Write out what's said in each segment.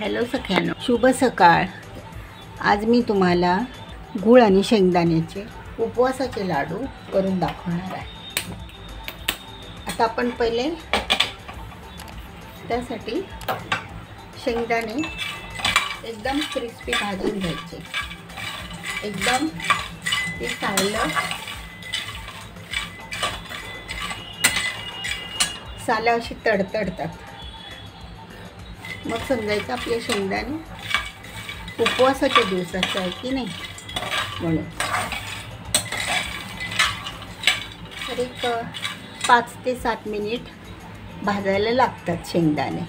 Hello सख्यानो, शुभ सकाळ। आज मी तुम्हाला गूळ आणि शेंगदाण्याचे उपवासाचे लाडू करून दाखवणार आहे। आता आपण पहिले त्यासाठी शेंगदाणे एकदम क्रिस्पी भाजून घ्यायचे। एकदम ते सालं अशी तडतडतात। मग समजायचं आपले शेंगदाणे उपवासाच्या दिवसाचे आहे की नाही म्हणून। तर एक 5 ते 7 मिनिट भाजायला लागतात। शेंगदाणे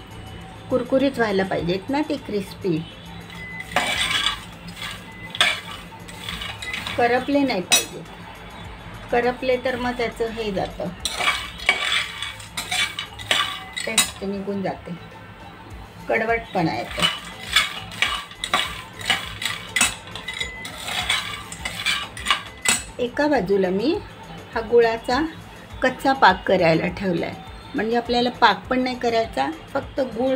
कुरकुरीत व्हायला पाहिजेत ना, ते क्रिस्पी, करपले नाही पाहिजे। करपले तर मग त्याचं हे जातं, टेस्ट निघून जाते, कडवटपणा येतो। एका बाजूला मी हा गुळाचा कच्चा पाक करायला ठेवला आहे। म्हणजे आपल्याला पाक पण नाही करायचा, फक्त गूळ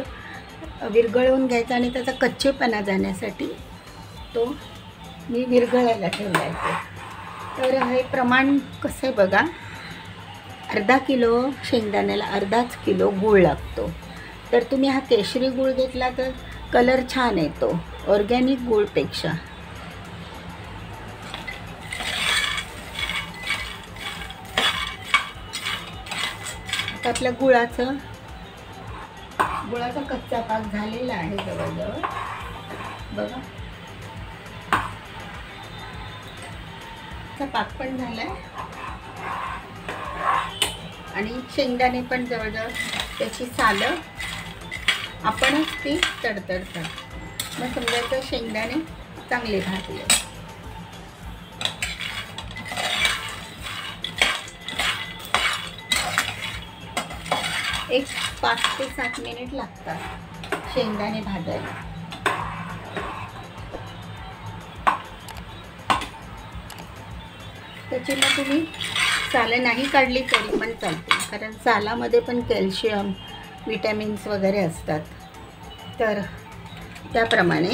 विरघळवून घ्यायचा आणि त्याचा कच्चेपणा जाण्यासाठी तो मी विरघळायला ठेवला आहे। तर हे प्रमाण कसं आहे बघा, अर्धा किलो शेंगदाण्याला अर्धाच किलो गूळ लागतो। तर तुम्ही हा केशरी गूळ घेतला तर कलर छान येतो ऑर्गॅनिक गूळपेक्षा। आता आपल्या गुळाचा कच्चा पाक झालेला आहे जवळजवळ, बघा पाक पण झालाय आणि शेंगदाणे पण जवळजवळ त्याची सालं आपणच ती तडतडतात। मग समजायचं शेंगदाणे चांगले भाजले। एक 5 ते 7 मिनिट लागतात शेंगदाणे भाजायला। त्याची मग तुम्ही सालं नाही काढली तरी पण चालते, कारण सालामध्ये पण कॅल्शियम, विटॅमिन्स वगैरे असतात। तर त्याप्रमाणे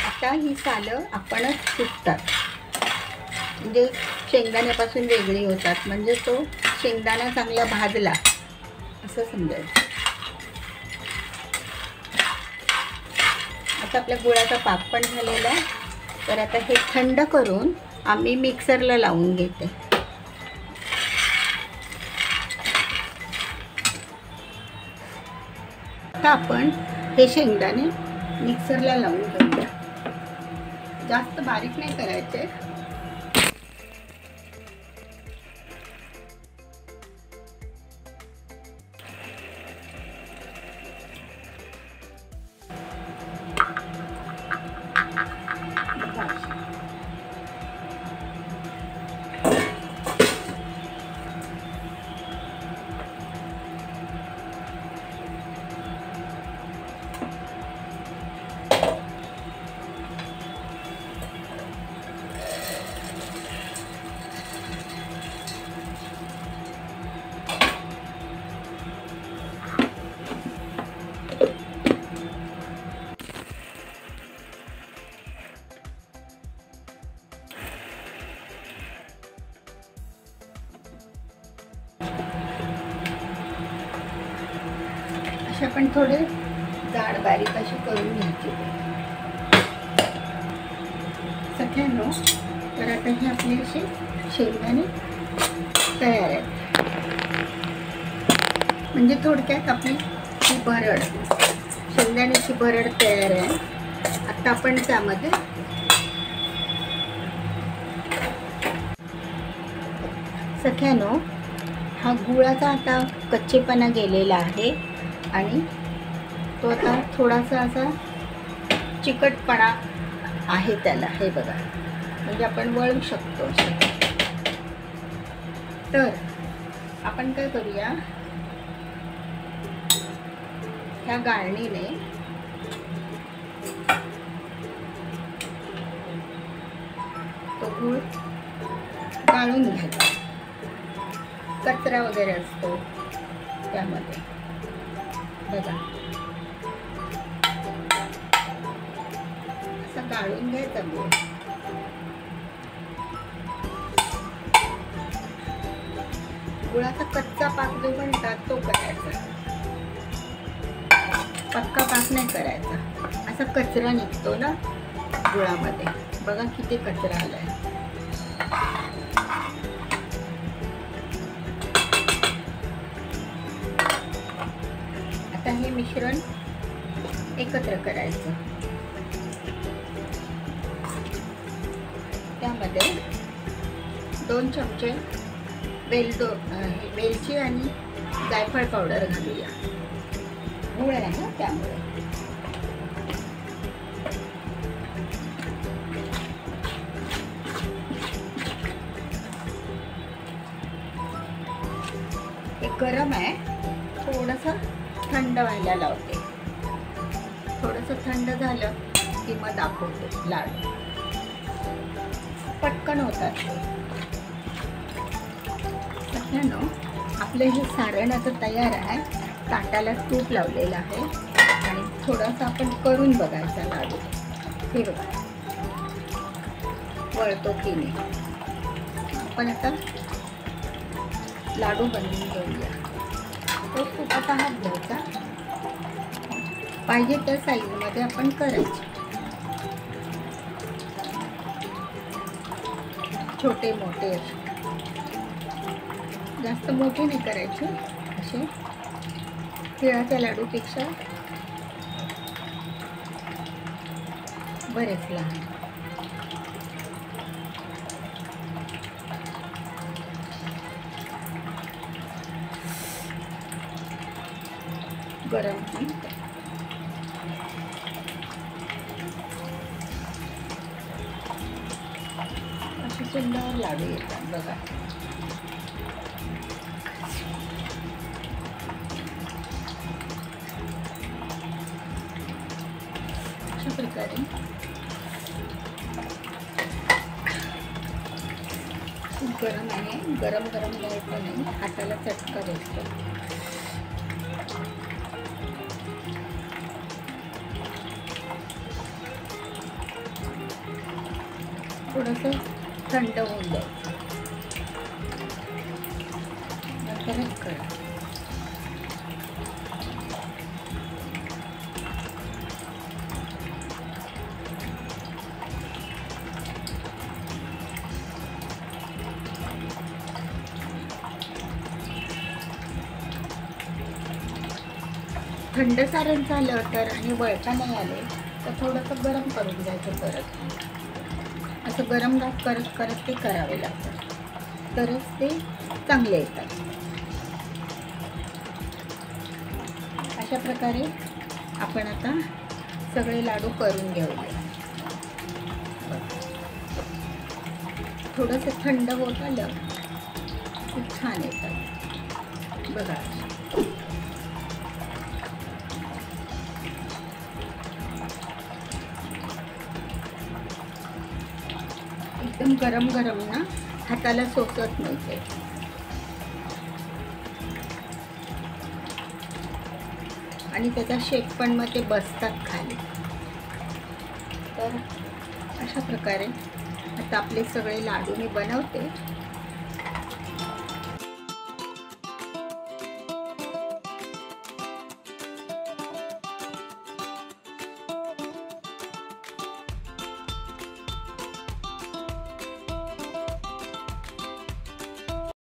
आता ही सालं आपणच फुटतात, म्हणजे शेंगदाण्यापासून वेगळी होतात। म्हणजे तो शेंगदाणा चांगला भाजला असं समजायचं। आता आपल्या गुळाचा पाक पण झालेला आहे। तर आता हे थंड करून आम्ही मिक्सरला लावून घेते। आता आपण हे शेंगदाणे मिक्सरला लावून घेऊया। जास्त बारीक नाही करायचे। अशा पण थोडे जाड बारीक अशी करून घ्यायची सगळ्यांनो। तर आता हे आपले असे शेंगदाणे तयार आहेत। म्हणजे थोडक्यात आपली ही भरड, शेंगदाण्याची भरड तयार आहे। आता आपण त्यामध्ये सगळ्यांनो हा गुळाचा आता कच्चेपणा गेलेला आहे आणि तो आता थोडासा असा चिकटपणा आहे त्याला, हे बघा, म्हणजे आपण वळू शकतो असे। तर आपण काय करूया, ह्या गाळणीने तो गूळ गाळून घ्यायचा। कचरा वगैरे असतो त्यामध्ये. बघा असं गाळून घ्यायचा गूळ. गुळाचा कच्चा पाक जो म्हणतात तो करायचा, पक्का पाक नाही करायचा. असा कचरा निघतो ना गुळामध्ये, बघा किती कचरा आलाय. आता हे मिश्रण एकत्र करायचं. त्यामध्ये 2 चमचे वेलची आणि जायफळ पावडर घालूया. गुळ आहे ना त्यामुळे. हे गरम आहे, थोडंसं थंड व्हायला लावते. थोडंसं थंड झालं की मग दाखवते लाडू. पटकन होतात. सध्यानो आपलं हे सारण आता तयार आहे. ताटाला तूप लावलेलं आहे आणि थोडासा आपण करून बघायचा लाडू. हे बघा वळतो की नाही. आपण आता लाडू बनवून घेऊया. तो तुपाचा हात घ्यायचा. पाहिजे त्या साईजमध्ये आपण करायचे. छोटे मोठे असे, जास्त मोठे नाही करायचे. असे तिळाच्या लाडूपेक्षा बरेच लहान. गरम असे सुंदर लाडू येतात बघा. अशा प्रकारे खूप गरम आहे. गरम गरम द्यायचं नाही, हाताला चटका बसतो. थोडंसं थंड होऊन द्यायचं, नंतरच करा. थंड सारण झालं तर आणि वळता नाही आले तर थोडंसं गरम करून घ्यायचं परत. असं गरम करत करत ते करावे लागतात, तरच ते चांगले येतात. अशा प्रकारे आपण आता सगळे लाडू करून घेऊया. थोडंसं थंड होत आलं खूप छान येतात बघा. एकदम गरम गरम ना, हाताला सोसत नाही ते. आणि त्याचा शेप पण मग ते बसतात खाली. तर अशा प्रकारे आता आपले सगळे लाडू मी बनवते